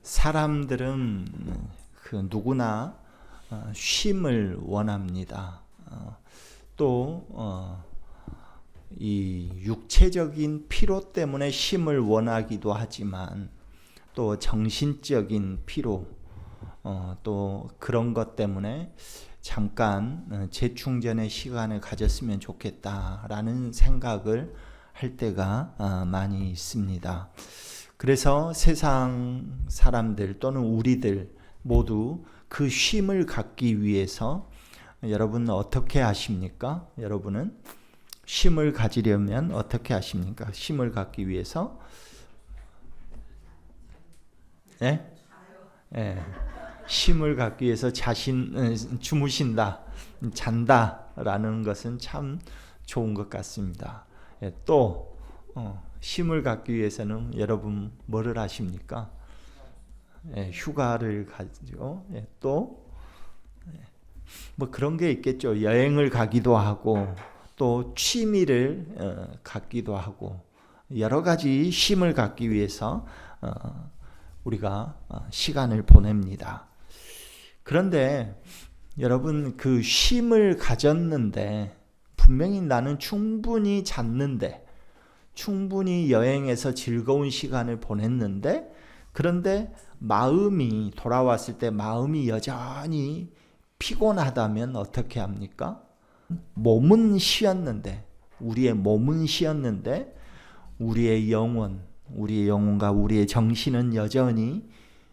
사람들은 누구나 쉼을 원합니다. 또 이 육체적인 피로 때문에 쉼을 원하기도 하지만 또 정신적인 피로 또 그런 것 때문에 잠깐 재충전의 시간을 가졌으면 좋겠다라는 생각을 할 때가 많이 있습니다. 그래서 세상 사람들 또는 우리들 모두 그 쉼을 갖기 위해서 여러분 어떻게 하십니까? 여러분은 쉼을 가지려면 어떻게 하십니까? 쉼을 갖기 위해서 쉼을 갖기 위해서 주무신다, 잔다라는 것은 참 좋은 것 같습니다. 또 쉼을 갖기 위해서는 여러분 뭐를 하십니까? 휴가를 가지고 또 뭐 그런 게 있겠죠. 여행을 가기도 하고 또 취미를 갖기도 하고 여러 가지 쉼을 갖기 위해서 우리가 시간을 보냅니다. 그런데 여러분 그 쉼을 가졌는데 분명히 나는 충분히 잤는데 충분히 여행에서 즐거운 시간을 보냈는데 그런데 마음이 돌아왔을 때 마음이 여전히 피곤하다면 어떻게 합니까? 몸은 쉬었는데 우리의 몸은 쉬었는데 우리의 영혼과 우리의 정신은 여전히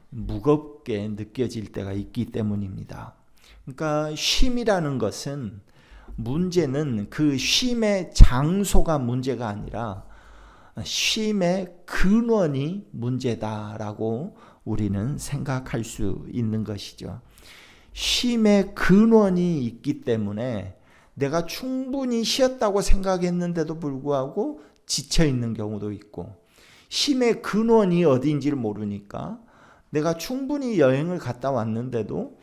무겁게 느껴질 때가 있기 때문입니다. 그러니까 쉼이라는 것은 문제는 그 쉼의 장소가 문제가 아니라 쉼의 근원이 문제다라고 우리는 생각할 수 있는 것이죠. 쉼의 근원이 있기 때문에 내가 충분히 쉬었다고 생각했는데도 불구하고 지쳐 있는 경우도 있고 쉼의 근원이 어디인지를 모르니까 내가 충분히 여행을 갔다 왔는데도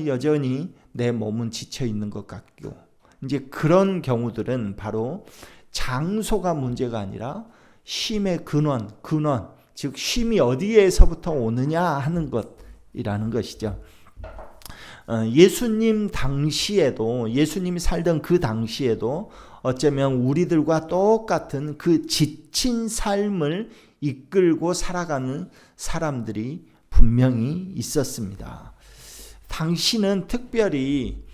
여전히 내 몸은 지쳐 있는 것 같고 이제 그런 경우들은 바로 장소가 문제가 아니라 쉼의 근원, 즉 쉼이 어디에서부터 오느냐 하는 것이라는 것이죠. 예수님 당시에도 예수님이 살던 그 당시에도 어쩌면 우리들과 똑같은 그 지친 삶을 이끌고 살아가는 사람들이 분명히 있었습니다. 당시는 특별히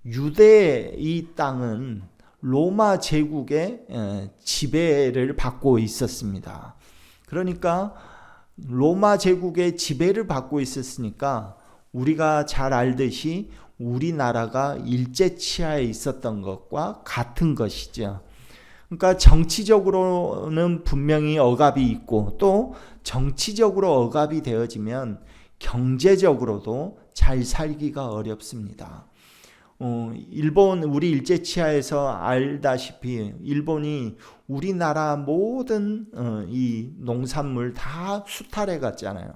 유대 이 땅은 로마 제국의 지배를 받고 있었습니다. 그러니까 로마 제국의 지배를 받고 있었으니까 우리가 잘 알듯이 우리나라가 일제치하에 있었던 것과 같은 것이죠. 그러니까 정치적으로는 분명히 억압이 있고 또 정치적으로 억압이 되어지면 경제적으로도 잘 살기가 어렵습니다. 우리 일제치하에서 알다시피 일본이 우리나라 모든 이 농산물 다 수탈해 갔잖아요.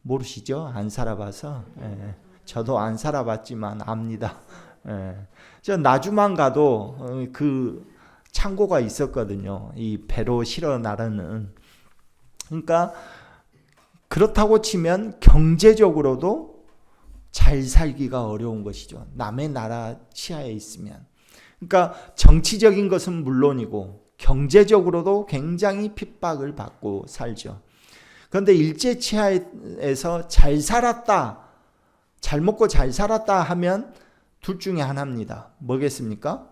모르시죠? 안 살아봐서. 저도 안 살아봤지만 압니다. 저 나주만 가도 그 창고가 있었거든요. 이 배로 실어 나르는. 그러니까 그렇다고 치면 경제적으로도 잘 살기가 어려운 것이죠. 남의 나라 치하에 있으면. 그러니까 정치적인 것은 물론이고 경제적으로도 굉장히 핍박을 받고 살죠. 그런데 일제치하에서 잘 살았다, 잘 먹고 잘 살았다 하면 둘 중에 하나입니다. 뭐겠습니까?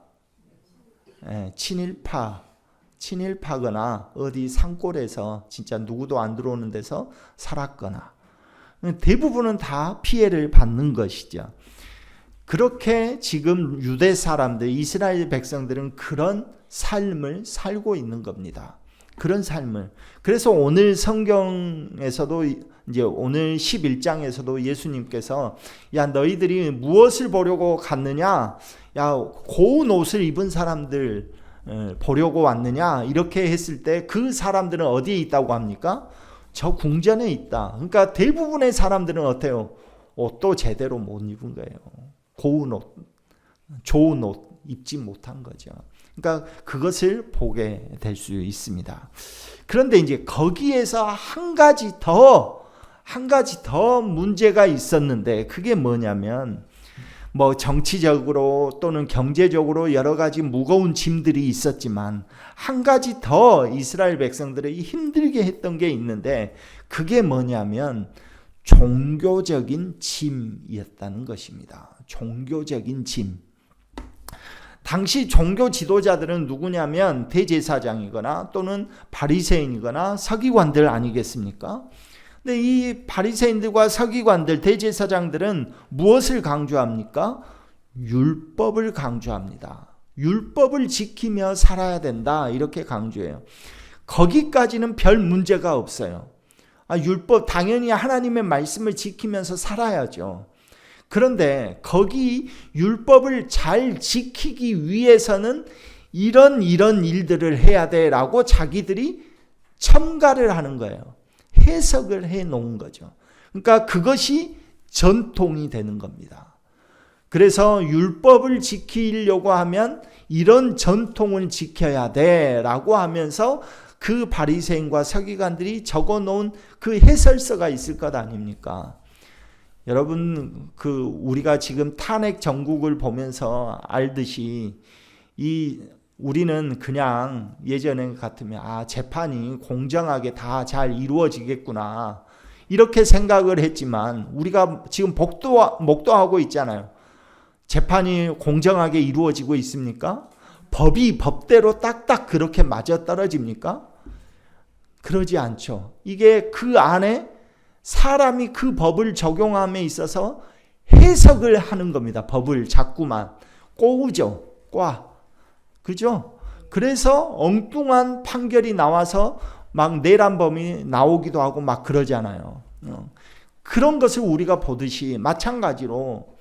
친일파거나 어디 산골에서 진짜 누구도 안 들어오는 데서 살았거나 대부분은 다 피해를 받는 것이죠. 그렇게 지금 유대 사람들, 이스라엘 백성들은 그런 삶을 살고 있는 겁니다. 그런 삶을. 그래서 오늘 성경에서도 이제 오늘 11장에서도 예수님께서 야 너희들이 무엇을 보려고 갔느냐? 야 고운 옷을 입은 사람들 보려고 왔느냐? 이렇게 했을 때 그 사람들은 어디에 있다고 합니까? 저 궁전에 있다. 그러니까 대부분의 사람들은 어때요? 옷도 제대로 못 입은 거예요. 고운 옷, 좋은 옷 입지 못한 거죠. 그러니까 그것을 보게 될 수 있습니다. 그런데 이제 거기에서 한 가지 더 문제가 있었는데, 그게 뭐냐면 뭐 정치적으로 또는 경제적으로 여러 가지 무거운 짐들이 있었지만 한 가지 더 이스라엘 백성들을 힘들게 했던 게 있는데, 그게 뭐냐면 종교적인 짐이었다는 것입니다. 종교적인 짐. 당시 종교 지도자들은 누구냐면 대제사장이거나 또는 바리새인이거나 서기관들 아니겠습니까? 근데 이 바리새인들과 서기관들, 대제사장들은 무엇을 강조합니까? 율법을 강조합니다. 율법을 지키며 살아야 된다, 이렇게 강조해요. 거기까지는 별 문제가 없어요. 율법, 당연히 하나님의 말씀을 지키면서 살아야죠. 그런데 거기 율법을 잘 지키기 위해서는 이런 일들을 해야 돼라고 자기들이 첨가를 하는 거예요. 해석을 해 놓은 거죠. 그러니까 그것이 전통이 되는 겁니다. 그래서 율법을 지키려고 하면 이런 전통을 지켜야 돼라고 하면서 그 바리새인과 서기관들이 적어 놓은 그 해설서가 있을 것 아닙니까? 여러분, 우리가 지금 탄핵 정국을 보면서 알듯이 우리는 그냥 예전에 같으면 재판이 공정하게 다 잘 이루어지겠구나, 이렇게 생각을 했지만 우리가 지금 목도하고 있잖아요. 재판이 공정하게 이루어지고 있습니까? 법이 법대로 딱딱 그렇게 맞아떨어집니까? 그러지 않죠. 이게 그 안에 사람이 그 법을 적용함에 있어서 해석을 하는 겁니다. 법을 자꾸만 꼬우죠. 그죠? 그래서 엉뚱한 판결이 나와서 막 내란범이 나오기도 하고 막 그러잖아요. 그런 것을 우리가 보듯이 마찬가지로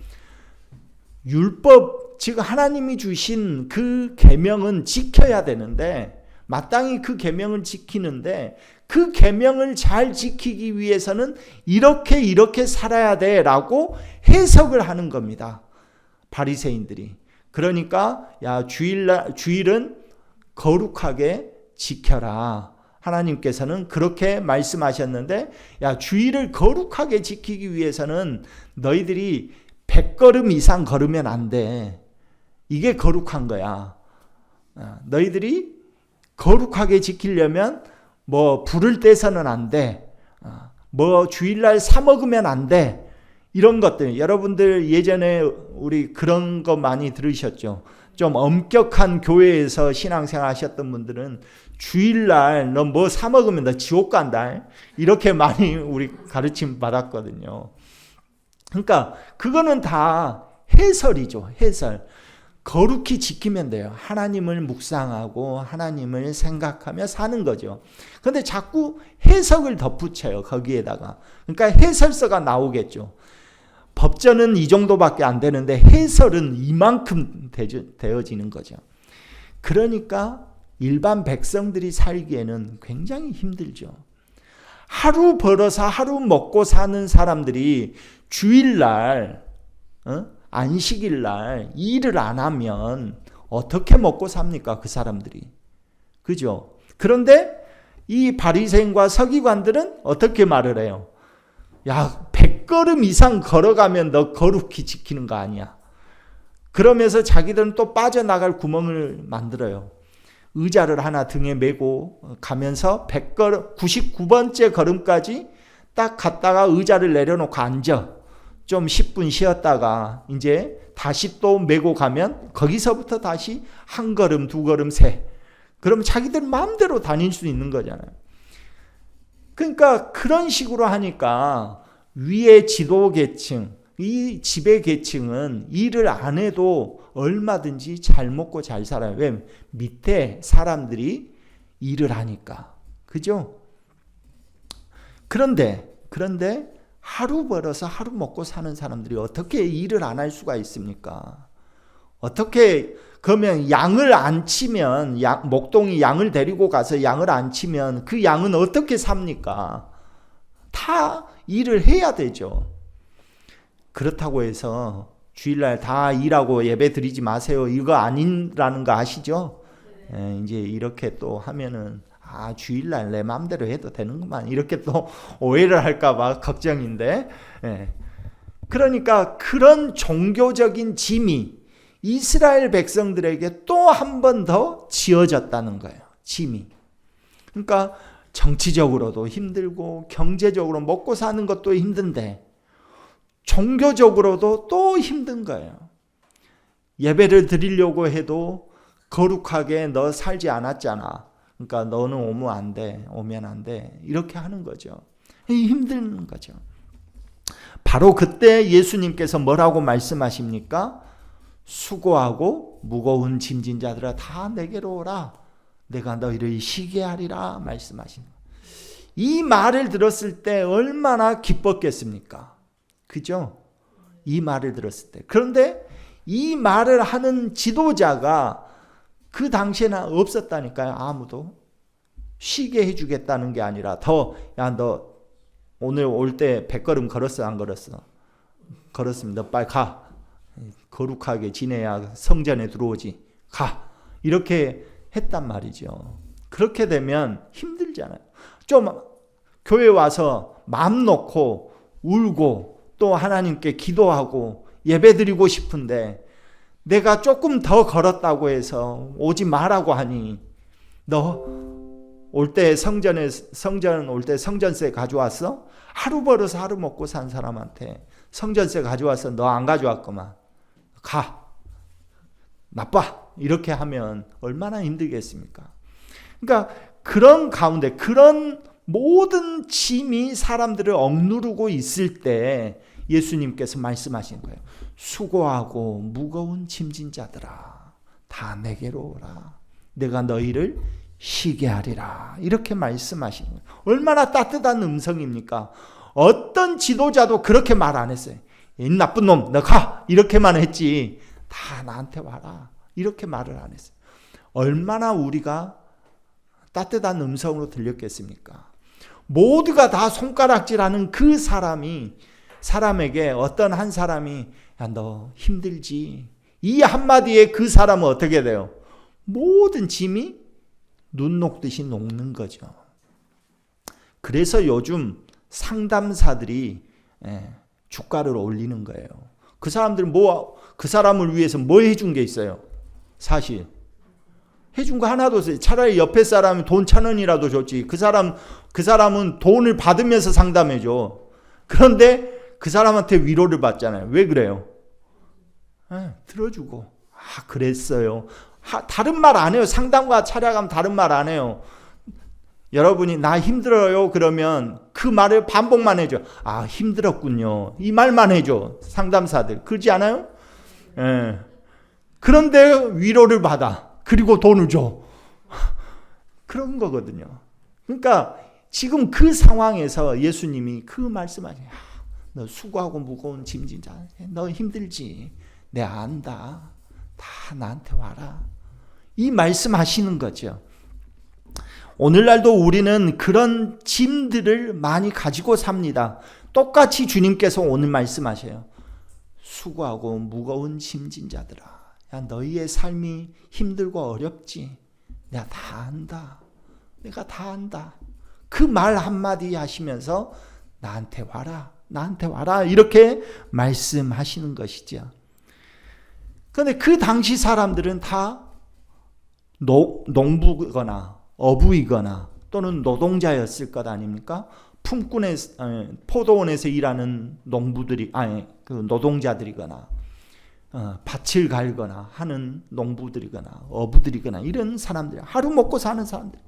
율법, 즉 하나님이 주신 그 계명은 지켜야 되는데, 마땅히 그 계명을 지키는데 그 계명을 잘 지키기 위해서는 이렇게 살아야 돼라고 해석을 하는 겁니다. 바리새인들이. 그러니까 주일은 거룩하게 지켜라. 하나님께서는 그렇게 말씀하셨는데, 주일을 거룩하게 지키기 위해서는 너희들이 100걸음 이상 걸으면 안 돼. 이게 거룩한 거야. 너희들이 거룩하게 지키려면 뭐 불을 떼서는 안 돼. 뭐 주일날 사 먹으면 안 돼. 이런 것들, 여러분들 예전에 우리 그런 거 많이 들으셨죠. 좀 엄격한 교회에서 신앙생활 하셨던 분들은 주일날 너 뭐 사 먹으면 너 지옥 간다, 이렇게 많이 우리 가르침 받았거든요. 그러니까 그거는 다 해설이죠. 해설. 거룩히 지키면 돼요. 하나님을 묵상하고 하나님을 생각하며 사는 거죠. 그런데 자꾸 해석을 덧붙여요. 거기에다가. 그러니까 해설서가 나오겠죠. 법전은 이 정도밖에 안 되는데 해설은 이만큼 되어지는 거죠. 그러니까 일반 백성들이 살기에는 굉장히 힘들죠. 하루 벌어서 하루 먹고 사는 사람들이 주일날, 안식일날 일을 안 하면 어떻게 먹고 삽니까? 그 사람들이. 그죠? 그런데 이 바리새인과 서기관들은 어떻게 말을 해요? 100걸음 이상 걸어가면 너 거룩히 지키는 거 아니야. 그러면서 자기들은 또 빠져나갈 구멍을 만들어요. 의자를 하나 등에 메고 가면서 100걸음, 99번째 걸음까지 딱 갔다가 의자를 내려놓고 앉아. 좀 10분 쉬었다가 이제 다시 또 메고 가면 거기서부터 다시 한 걸음, 두 걸음 세. 그럼 자기들 마음대로 다닐 수 있는 거잖아요. 그러니까 그런 식으로 하니까 위에 지도계층, 이 지배계층은 일을 안 해도 얼마든지 잘 먹고 잘 살아요. 왜? 밑에 사람들이 일을 하니까. 그죠? 그런데 하루 벌어서 하루 먹고 사는 사람들이 어떻게 일을 안 할 수가 있습니까? 어떻게, 그러면 양을 안 치면, 목동이 양을 데리고 가서 양을 안 치면 그 양은 어떻게 삽니까? 다 일을 해야 되죠. 그렇다고 해서 주일날 다 일하고 예배 드리지 마세요, 이거 아니라는 거 아시죠? 이제 이렇게 또 하면은 주일날 내 마음대로 해도 되는구만 이렇게 또 오해를 할까봐 걱정인데, 그러니까 그런 종교적인 짐이 이스라엘 백성들에게 또 한 번 더 지어졌다는 거예요. 짐이. 그러니까 정치적으로도 힘들고 경제적으로 먹고 사는 것도 힘든데 종교적으로도 또 힘든 거예요. 예배를 드리려고 해도 거룩하게 너 살지 않았잖아. 그러니까 너는 오면 안 돼. 이렇게 하는 거죠. 힘든 거죠. 바로 그때 예수님께서 뭐라고 말씀하십니까? 수고하고 무거운 짐진 자들아 다 내게로 오라. 내가 너희를 쉬게 하리라 말씀하시는 거예요. 이 말을 들었을 때 얼마나 기뻤겠습니까? 그죠? 이 말을 들었을 때. 그런데 이 말을 하는 지도자가 그 당시에는 없었다니까요. 아무도. 쉬게 해주겠다는 게 아니라 너 오늘 올 때 100걸음 걸었어 안 걸었어? 걸었습니다. 빨리 가. 거룩하게 지내야 성전에 들어오지. 가. 이렇게 했단 말이죠. 그렇게 되면 힘들잖아요. 좀 교회 와서 마음 놓고 울고 또 하나님께 기도하고 예배드리고 싶은데 내가 조금 더 걸었다고 해서 오지 말라고 하니 너 올 때 성전 올 때 성전세 가져왔어? 하루 벌어서 하루 먹고 산 사람한테 성전세 가져와서 너 안 가져왔구만. 가. 나빠. 이렇게 하면 얼마나 힘들겠습니까? 그러니까 그런 가운데 그런 모든 짐이 사람들을 억누르고 있을 때 예수님께서 말씀하신 거예요. 수고하고 무거운 짐진 자들아 다 내게로 오라. 내가 너희를 쉬게 하리라. 이렇게 말씀하시는 거예요. 얼마나 따뜻한 음성입니까? 어떤 지도자도 그렇게 말 안 했어요. 이 나쁜 놈, 너 가! 이렇게만 했지. 다 나한테 와라. 이렇게 말을 안 했어요. 얼마나 우리가 따뜻한 음성으로 들렸겠습니까? 모두가 다 손가락질하는 그 사람에게 어떤 한 사람이 야, 너 힘들지? 이 한마디에 그 사람은 어떻게 돼요? 모든 짐이 눈 녹듯이 녹는 거죠. 그래서 요즘 상담사들이 주가를 올리는 거예요. 그 사람들은 그 사람을 위해서 뭐 해준 게 있어요? 사실 해준 거 하나도 없어요. 차라리 옆에 사람이 돈 1,000원이라도 줬지. 그 사람은 돈을 받으면서 상담해줘. 그런데 그 사람한테 위로를 받잖아요. 왜 그래요? 들어주고. 그랬어요. 다른 말 안 해요. 상담과 차려가면 다른 말 안 해요. 여러분이 나 힘들어요 그러면 그 말을 반복만 해줘. 힘들었군요. 이 말만 해줘. 상담사들. 그러지 않아요? 그런데 위로를 받아. 그리고 돈을 줘. 그런 거거든요. 그러니까 지금 그 상황에서 예수님이 그 말씀하세요. 너 수고하고 무거운 짐진 자, 너 힘들지. 내가 안다. 다 나한테 와라. 이 말씀하시는 거죠. 오늘날도 우리는 그런 짐들을 많이 가지고 삽니다. 똑같이 주님께서 오늘 말씀하셔요. 수고하고 무거운 짐진 자들아. 야, 너희의 삶이 힘들고 어렵지. 내가 다 안다. 내가 다 안다. 그 말 한마디 하시면서 나한테 와라. 나한테 와라. 이렇게 말씀하시는 것이죠. 그런데 그 당시 사람들은 다 농부거나 어부이거나 또는 노동자였을 것 아닙니까? 포도원에서 일하는 그 노동자들이거나 밭을 갈거나 하는 농부들이거나 어부들이거나 이런 사람들, 하루 먹고 사는 사람들,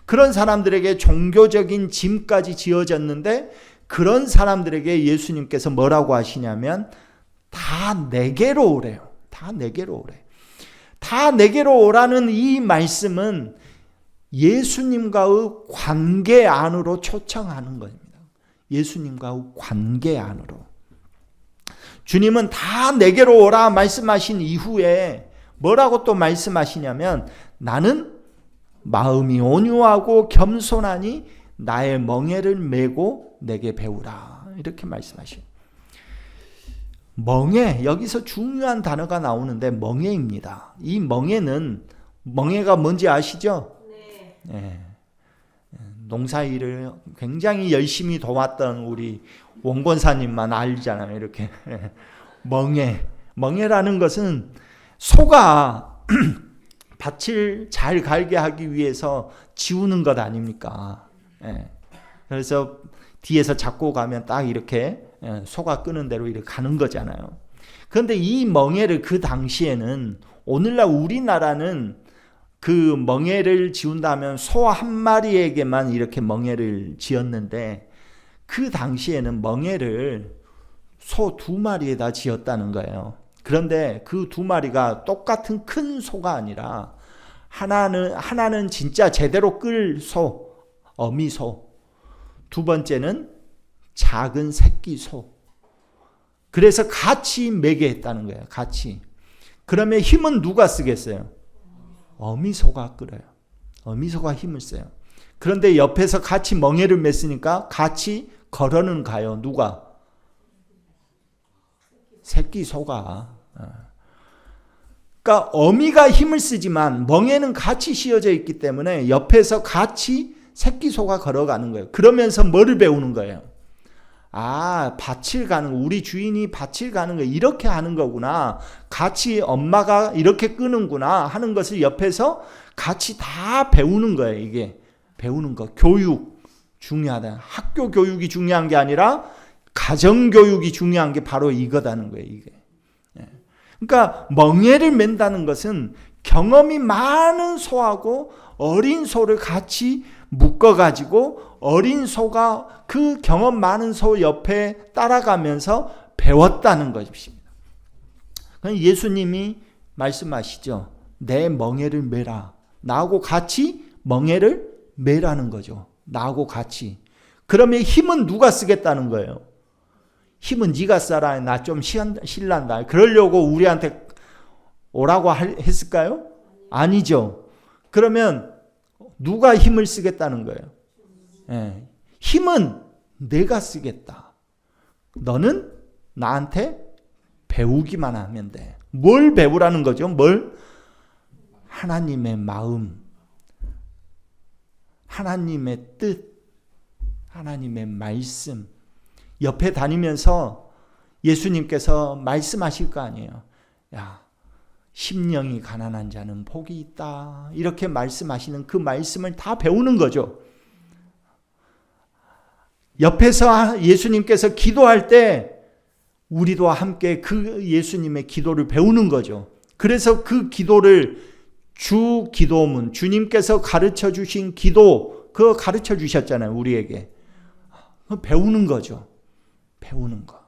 그런 사람들에게 종교적인 짐까지 지어졌는데 그런 사람들에게 예수님께서 뭐라고 하시냐면 다 내게로 오래요. 다 내게로 오래. 다 내게로 오라는 이 말씀은 예수님과의 관계 안으로 초청하는 겁니다. 예수님과의 관계 안으로. 주님은 다 내게로 오라 말씀하신 이후에 뭐라고 또 말씀하시냐면 나는 마음이 온유하고 겸손하니 나의 멍에를 메고 내게 배우라. 이렇게 말씀하셔요. 멍에, 여기서 중요한 단어가 나오는데 멍에입니다. 이 멍에는 멍에가 뭔지 아시죠? 네. 네. 농사일을 굉장히 열심히 도왔던 우리 원권사님만 알잖아요. 이렇게 멍에라는 것은 소가 밭을 잘 갈게 하기 위해서 지우는 것 아닙니까? 그래서 뒤에서 잡고 가면 딱 이렇게 소가 끄는 대로 이렇게 가는 거잖아요. 그런데 이 멍에를 그 당시에는 오늘날 우리나라는 그 멍에를 지운다면 소 한 마리에게만 이렇게 멍에를 지었는데 그 당시에는 멍에를 소 2마리에다 지었다는 거예요. 그런데 그 2마리가 똑같은 큰 소가 아니라 하나는 진짜 제대로 끌 소, 어미소. 두 번째는 작은 새끼 소. 그래서 같이 매게 했다는 거예요. 같이. 그러면 힘은 누가 쓰겠어요? 어미소가 끌어요. 어미소가 힘을 써요. 그런데 옆에서 같이 멍에를 맸으니까 같이 걸어는 가요. 누가? 새끼 소가. 그러니까 어미가 힘을 쓰지만 멍에는 같이 씌어져 있기 때문에 옆에서 같이 새끼 소가 걸어가는 거예요. 그러면서 뭐를 배우는 거예요? 아, 밭을 가는 거, 우리 주인이 밭을 가는 거 이렇게 하는 거구나. 같이 엄마가 이렇게 끄는구나 하는 것을 옆에서 같이 다 배우는 거예요. 이게 배우는 거. 교육 중요하다. 학교 교육이 중요한 게 아니라 가정 교육이 중요한 게 바로 이거다는 거예요. 이게. 그러니까 멍에를 맨다는 것은 경험이 많은 소하고 어린 소를 같이 묶어가지고 어린 소가 그 경험 많은 소 옆에 따라가면서 배웠다는 것입니다. 예수님이 말씀하시죠. 내 멍에를 메라. 나하고 같이 멍에를 메라는 거죠. 나하고 같이. 그러면 힘은 누가 쓰겠다는 거예요? 힘은 네가 써라. 나 좀 실난다. 그러려고 우리한테 오라고 했을까요? 아니죠. 그러면 누가 힘을 쓰겠다는 거예요? 힘은 내가 쓰겠다. 너는 나한테 배우기만 하면 돼. 뭘 배우라는 거죠? 뭘? 하나님의 마음, 하나님의 뜻, 하나님의 말씀. 옆에 다니면서 예수님께서 말씀하실 거 아니에요. 야, 심령이 가난한 자는 복이 있다. 이렇게 말씀하시는 그 말씀을 다 배우는 거죠. 옆에서 예수님께서 기도할 때 우리도 함께 그 예수님의 기도를 배우는 거죠. 그래서 그 기도를 주 기도문, 주님께서 가르쳐 주신 기도, 그거 가르쳐 주셨잖아요. 우리에게. 배우는 거죠. 배우는 거.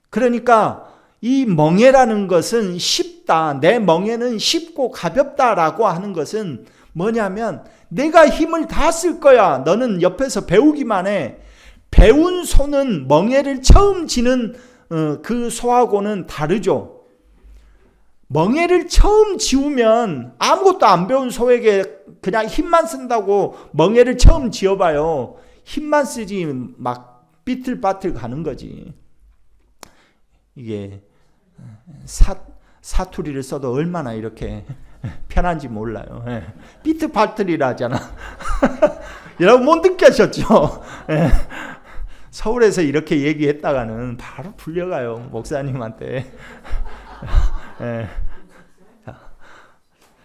그러니까 이 멍에라는 것은 쉽다. 내 멍에는 쉽고 가볍다라고 하는 것은 뭐냐면 내가 힘을 다 쓸 거야. 너는 옆에서 배우기만 해. 배운 소는 멍에를 처음 지는 그 소하고는 다르죠. 멍에를 처음 지우면 아무것도 안 배운 소에게 그냥 힘만 쓴다고 멍에를 처음 지어봐요. 힘만 쓰지 막 삐틀빠틀 가는 거지. 이게 사투리를 써도 얼마나 이렇게 편한지 몰라요. 삐틀빠틀이라 하잖아. 여러분 못 느끼셨죠? 서울에서 이렇게 얘기했다가는 바로 불려가요. 목사님한테.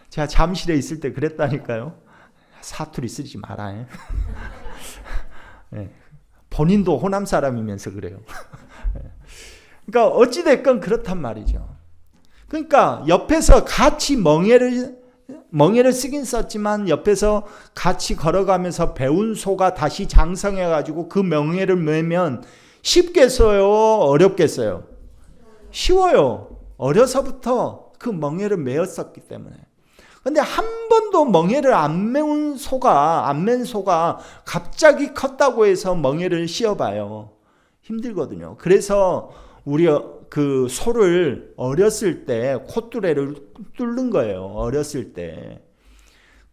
제가 잠실에 있을 때 그랬다니까요. 사투리 쓰지 마라. 본인도 호남 사람이면서 그래요. 그러니까 어찌됐건 그렇단 말이죠. 그러니까 옆에서 같이 멍에를 쓰긴 썼지만 옆에서 같이 걸어가면서 배운 소가 다시 장성해가지고 그 멍에를 메면 쉽겠어요? 어렵겠어요? 쉬워요. 어려서부터 그 멍에를 메었었기 때문에. 근데 한 번도 멍에를 안 맨 소가 갑자기 컸다고 해서 멍에를 씌워봐요. 힘들거든요. 그래서 우리 그 소를 어렸을 때 콧뚜레를 뚫는 거예요. 어렸을 때.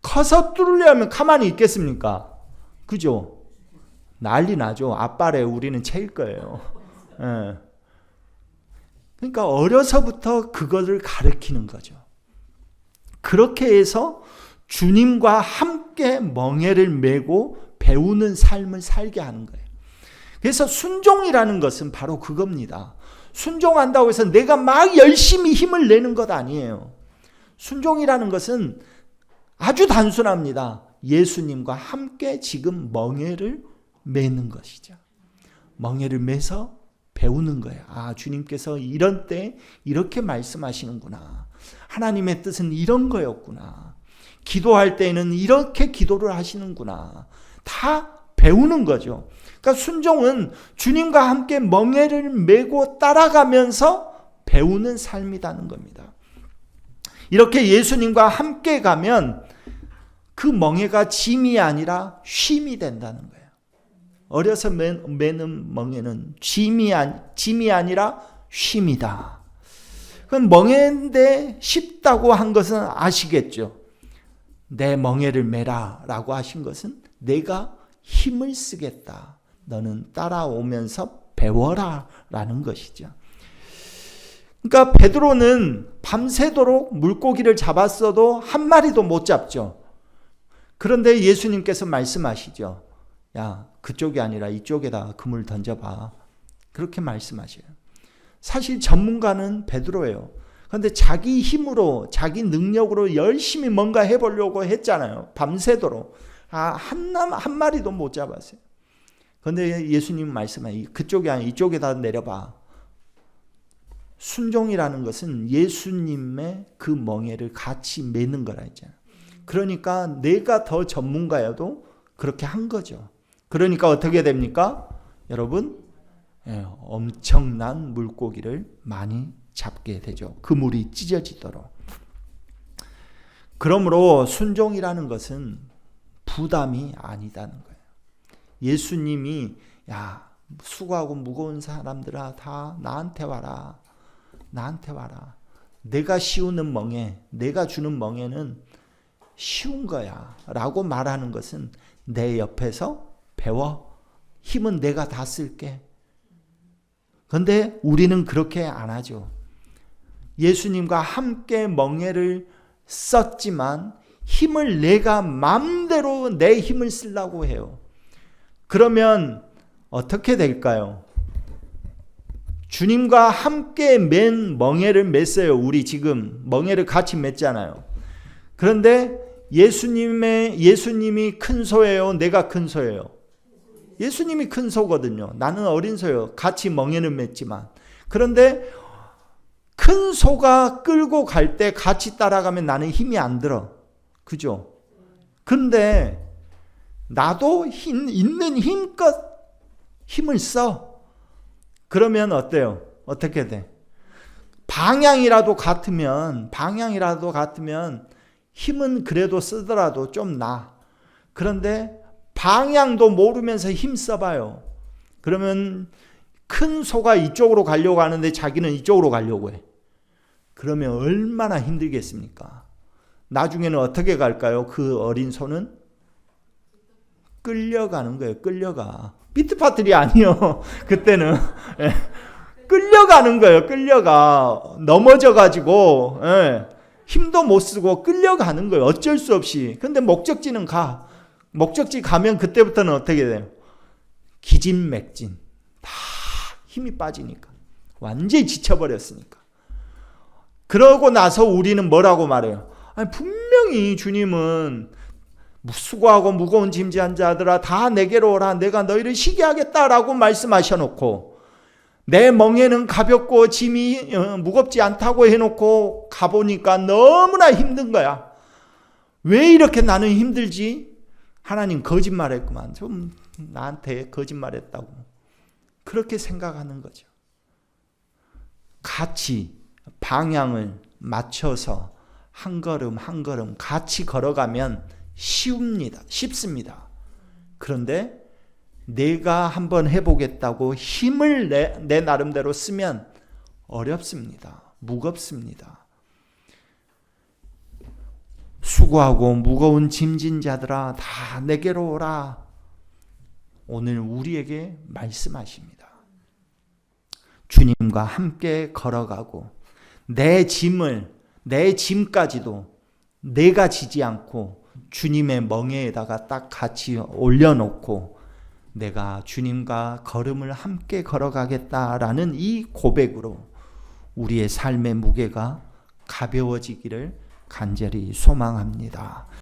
커서 뚫으려면 가만히 있겠습니까? 그죠? 난리 나죠. 앞발에 우리는 채일 거예요. 그러니까 어려서부터 그것을 가르치는 거죠. 그렇게 해서 주님과 함께 멍에를 메고 배우는 삶을 살게 하는 거예요. 그래서 순종이라는 것은 바로 그겁니다. 순종한다고 해서 내가 막 열심히 힘을 내는 것 아니에요. 순종이라는 것은 아주 단순합니다. 예수님과 함께 지금 멍에를 메는 것이죠. 멍에를 메서 배우는 거예요. 아, 주님께서 이런 때 이렇게 말씀하시는구나. 하나님의 뜻은 이런 거였구나. 기도할 때는 이렇게 기도를 하시는구나. 다 배우는 거죠. 그러니까 순종은 주님과 함께 멍에를 메고 따라가면서 배우는 삶이라는 겁니다. 이렇게 예수님과 함께 가면 그 멍에가 짐이 아니라 쉼이 된다는 거예요. 어려서 매는 멍에는 짐이 아니라 쉼이다. 그건 멍에인데 쉽다고 한 것은 아시겠죠? 내 멍에를 메라 라고 하신 것은 내가 힘을 쓰겠다. 너는 따라오면서 배워라 라는 것이죠. 그러니까 베드로는 밤새도록 물고기를 잡았어도 한 마리도 못 잡죠. 그런데 예수님께서 말씀하시죠. 야, 그쪽이 아니라 이쪽에다 그물 던져봐. 그렇게 말씀하셔요. 사실 전문가는 베드로예요. 그런데 자기 힘으로, 자기 능력으로 열심히 뭔가 해보려고 했잖아요. 밤새도록. 한 마리도 못 잡았어요. 그런데 예수님 말씀하시죠. 그쪽이 아니라 이쪽에다 내려봐. 순종이라는 것은 예수님의 그 멍에를 같이 메는 거라 했잖아요. 그러니까 내가 더 전문가여도 그렇게 한 거죠. 그러니까 어떻게 됩니까? 여러분, 엄청난 물고기를 많이 잡게 되죠. 그물이 찢어지도록. 그러므로 순종이라는 것은 부담이 아니다는 거예요. 예수님이 야, 수고하고 무거운 사람들아 다 나한테 와라. 나한테 와라. 내가 씌우는 멍에, 내가 주는 멍에는 쉬운 거야 라고 말하는 것은 내 옆에서 배워. 힘은 내가 다 쓸게. 그런데 우리는 그렇게 안 하죠. 예수님과 함께 멍에를 썼지만 힘을 내가 마음대로 내 힘을 쓰려고 해요. 그러면 어떻게 될까요? 주님과 함께 맨 멍에를 맸어요. 우리 지금 멍에를 같이 맸잖아요. 그런데 예수님이 큰 소예요? 내가 큰 소예요? 예수님이 큰 소거든요. 나는 어린 소예요. 같이 멍에는 맸지만. 그런데 큰 소가 끌고 갈 때 같이 따라가면 나는 힘이 안 들어. 그죠? 근데 나도 있는 힘껏 힘을 써. 그러면 어때요? 어떻게 돼? 방향이라도 같으면 힘은 그래도 쓰더라도 좀 나. 그런데 방향도 모르면서 힘 써봐요. 그러면 큰 소가 이쪽으로 가려고 하는데 자기는 이쪽으로 가려고 해. 그러면 얼마나 힘들겠습니까? 나중에는 어떻게 갈까요? 그 어린 소는 끌려가는 거예요. 끌려가. 비트파틀이 아니요. 그때는 끌려가는 거예요. 끌려가. 넘어져가지고 힘도 못 쓰고 끌려가는 거예요. 어쩔 수 없이. 근데 목적지는 가. 목적지 가면 그때부터는 어떻게 돼요? 기진맥진. 다 힘이 빠지니까. 완전히 지쳐버렸으니까. 그러고 나서 우리는 뭐라고 말해요? 아니, 분명히 주님은 수고하고 무거운 짐진 자들아 다 내게로 오라. 내가 너희를 쉬게 하겠다라고 말씀하셔놓고 내 멍에는 가볍고 짐이 무겁지 않다고 해놓고 가보니까 너무나 힘든 거야. 왜 이렇게 나는 힘들지? 하나님 거짓말했구만. 좀 나한테 거짓말했다고. 그렇게 생각하는 거죠. 같이 방향을 맞춰서 한 걸음 한 걸음 같이 걸어가면 쉽습니다. 그런데 내가 한번 해보겠다고 힘을 내 나름대로 쓰면 어렵습니다. 무겁습니다. 수고하고 무거운 짐진 자들아 다 내게로 오라. 오늘 우리에게 말씀하십니다. 주님과 함께 걸어가고 내 짐까지도 내가 지지 않고 주님의 멍에에다가 딱 같이 올려놓고 내가 주님과 걸음을 함께 걸어가겠다라는 이 고백으로 우리의 삶의 무게가 가벼워지기를 간절히 소망합니다.